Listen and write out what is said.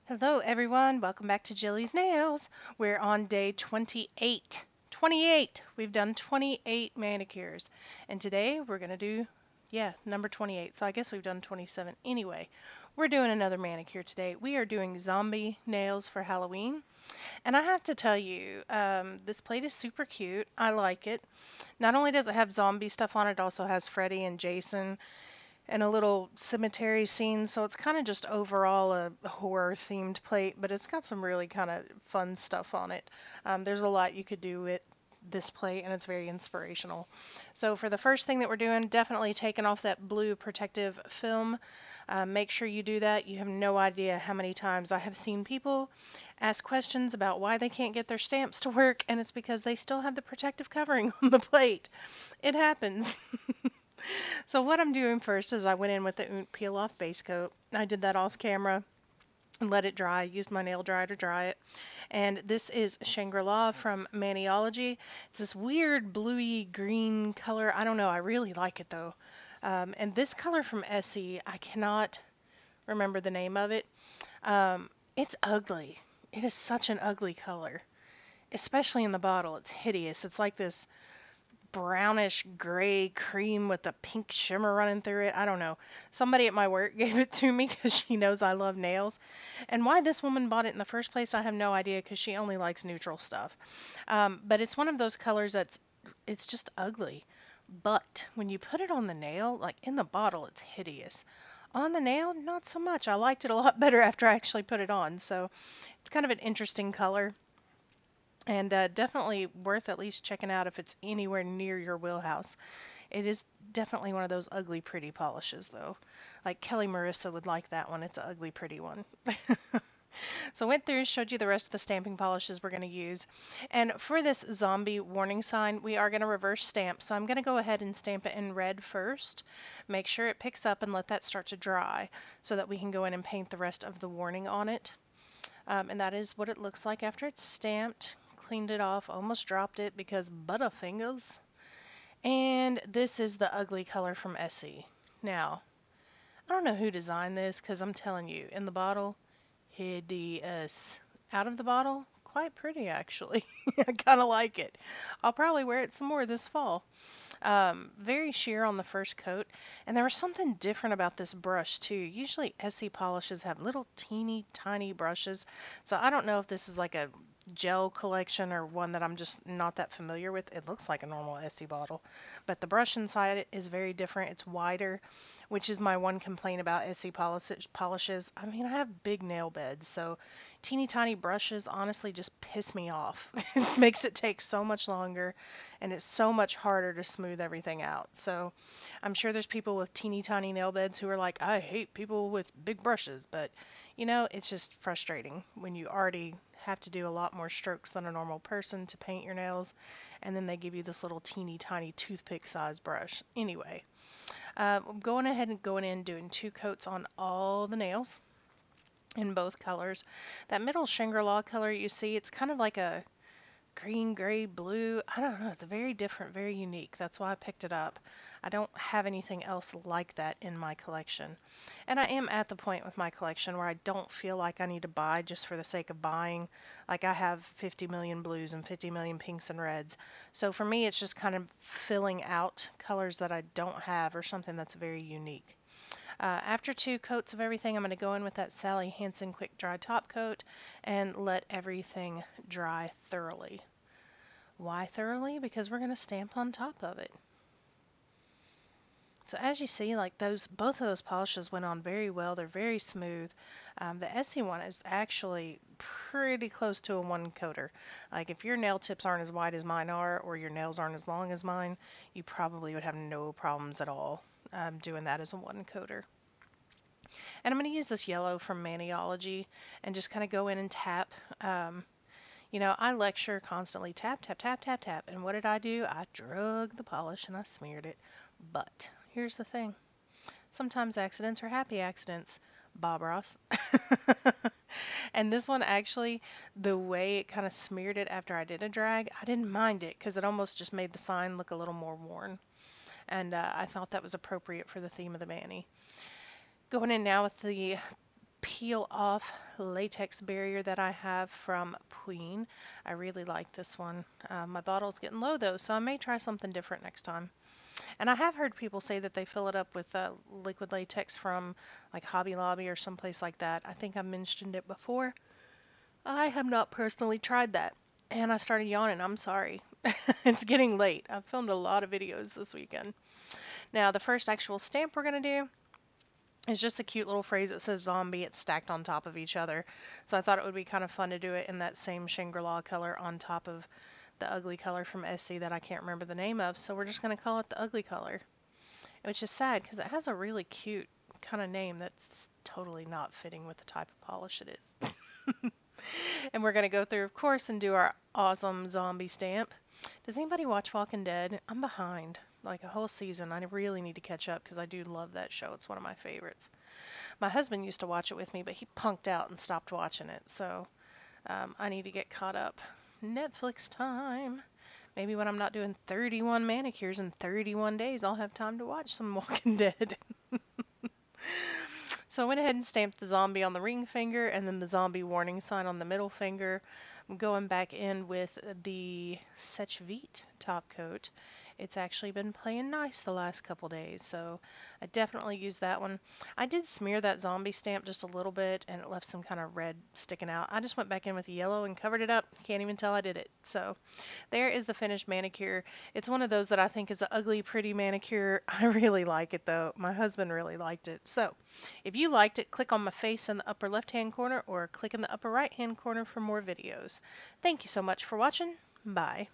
Hello, everyone. Welcome back to Jilly's Nails. We're on day 28. 28. We've done 28 manicures. And today we're going to do, number 28. So I guess we've done 27 anyway. We're doing another manicure today. We are doing zombie nails for Halloween. And I have to tell you, this plate is super cute. I like it. Not only does it have zombie stuff on it, it also has Freddy and Jason and a little cemetery scene. So it's kind of just overall a horror themed plate, but it's got some really kind of fun stuff on it. There's a lot you could do with this plate, and it's very inspirational. So for the first thing that we're doing, definitely taking off that blue protective film. Make sure you do that. You have no idea how many times I have seen people ask questions about why they can't get their stamps to work, and it's because they still have the protective covering on the plate. It happens. So what I'm doing first is I went in with the peel off base coat. I did that off camera and let it dry. Used my nail dryer to dry it. And this is Shangri-La from Maniology. It's this weird bluey green color. I don't know. I really like it though. And this color from Essie, I cannot remember the name of it. It's ugly. It is such an ugly color, especially in the bottle. It's hideous. It's like this brownish gray cream with a pink shimmer running through it. I don't know. Somebody at my work gave it to me because she knows I love nails. And why this woman bought it in the first place, I have no idea because she only likes neutral stuff. But it's one of those colors it's just ugly. But when you put it on the nail, like in the bottle, it's hideous. On the nail, not so much. I liked it a lot better after I actually put it on. So it's kind of an interesting color. And definitely worth at least checking out if it's anywhere near your wheelhouse. It is definitely one of those ugly pretty polishes though. Like Kelly Marissa would like that one. It's an ugly pretty one. So I went through, showed you the rest of the stamping polishes we're going to use. And for this zombie warning sign, we are going to reverse stamp. So I'm going to go ahead and stamp it in red first. Make sure it picks up and let that start to dry so that we can go in and paint the rest of the warning on it. And that is what it looks like after it's stamped. Cleaned it off, almost dropped it because butterfingers. And this is the ugly color from Essie. Now, I don't know who designed this because I'm telling you, in the bottle, hideous. Out of the bottle, quite pretty actually. I kind of like it. I'll probably wear it some more this fall. Very sheer on the first coat, and there was something different about this brush too. Usually Essie polishes have little teeny tiny brushes, so I don't know if this is like a gel collection or one that I'm just not that familiar with. It looks like a normal Essie bottle, but the brush inside it is very different. It's wider, which is my one complaint about Essie polishes. I mean, I have big nail beds, so teeny tiny brushes honestly just piss me off. It makes it take so much longer and it's so much harder to smooth everything out. So I'm sure there's people with teeny tiny nail beds who are like, I hate people with big brushes, but it's just frustrating when you already have to do a lot more strokes than a normal person to paint your nails, and then they give you this little teeny tiny toothpick size brush. Anyway, I'm going ahead and going in doing 2 coats on all the nails in both colors. That middle Shangri-La color you see, it's kind of like a green, gray, blue. I don't know. It's very different, very unique. That's why I picked it up. I don't have anything else like that in my collection. And I am at the point with my collection where I don't feel like I need to buy just for the sake of buying. Like I have 50 million blues and 50 million pinks and reds. So for me, it's just kind of filling out colors that I don't have or something that's very unique. After 2 coats of everything, I'm going to go in with that Sally Hansen Quick Dry Top Coat and let everything dry thoroughly. Why thoroughly? Because we're going to stamp on top of it. So as you see, like both of those polishes went on very well. They're very smooth. The Essie one is actually pretty close to a one coater. Like if your nail tips aren't as wide as mine are, or your nails aren't as long as mine, you probably would have no problems at all doing that as a one coater. And I'm going to use this yellow from Maniology and just kind of go in and tap. I lecture constantly tap, tap, tap, tap, tap. And what did I do? I drug the polish and I smeared it. But here's the thing. Sometimes accidents are happy accidents. Bob Ross. And this one actually, the way it kind of smeared it after I did a drag, I didn't mind it because it almost just made the sign look a little more worn. And I thought that was appropriate for the theme of the Manny. Going in now with the peel off latex barrier that I have from Queen. I really like this one. My bottle's getting low though, so I may try something different next time. And I have heard people say that they fill it up with liquid latex from like Hobby Lobby or someplace like that. I think I mentioned it before. I have not personally tried that. And I started yawning. I'm sorry. It's getting late. I've filmed a lot of videos this weekend. Now, the first actual stamp we're going to do is just a cute little phrase that says zombie. It's stacked on top of each other. So I thought it would be kind of fun to do it in that same Shangri-La color on top of the ugly color from Essie that I can't remember the name of. So we're just going to call it the ugly color, which is sad because it has a really cute kind of name that's totally not fitting with the type of polish it is. And we're going to go through, of course, and do our awesome zombie stamp. Does anybody watch Walking Dead? I'm behind. Like a whole season. I really need to catch up because I do love that show. It's one of my favorites. My husband used to watch it with me, but he punked out and stopped watching it. So I need to get caught up. Netflix time. Maybe when I'm not doing 31 manicures in 31 days, I'll have time to watch some Walking Dead. So I went ahead and stamped the zombie on the ring finger and then the zombie warning sign on the middle finger. I'm going back in with the Sech Vite top coat. It's actually been playing nice the last couple days, so I definitely used that one. I did smear that zombie stamp just a little bit and it left some kind of red sticking out. I just went back in with yellow and covered it up. Can't even tell I did it. So there is the finished manicure. It's one of those that I think is an ugly, pretty manicure. I really like it though. My husband really liked it. So if you liked it, click on my face in the upper left-hand corner or click in the upper right-hand corner for more videos. Thank you so much for watching. Bye.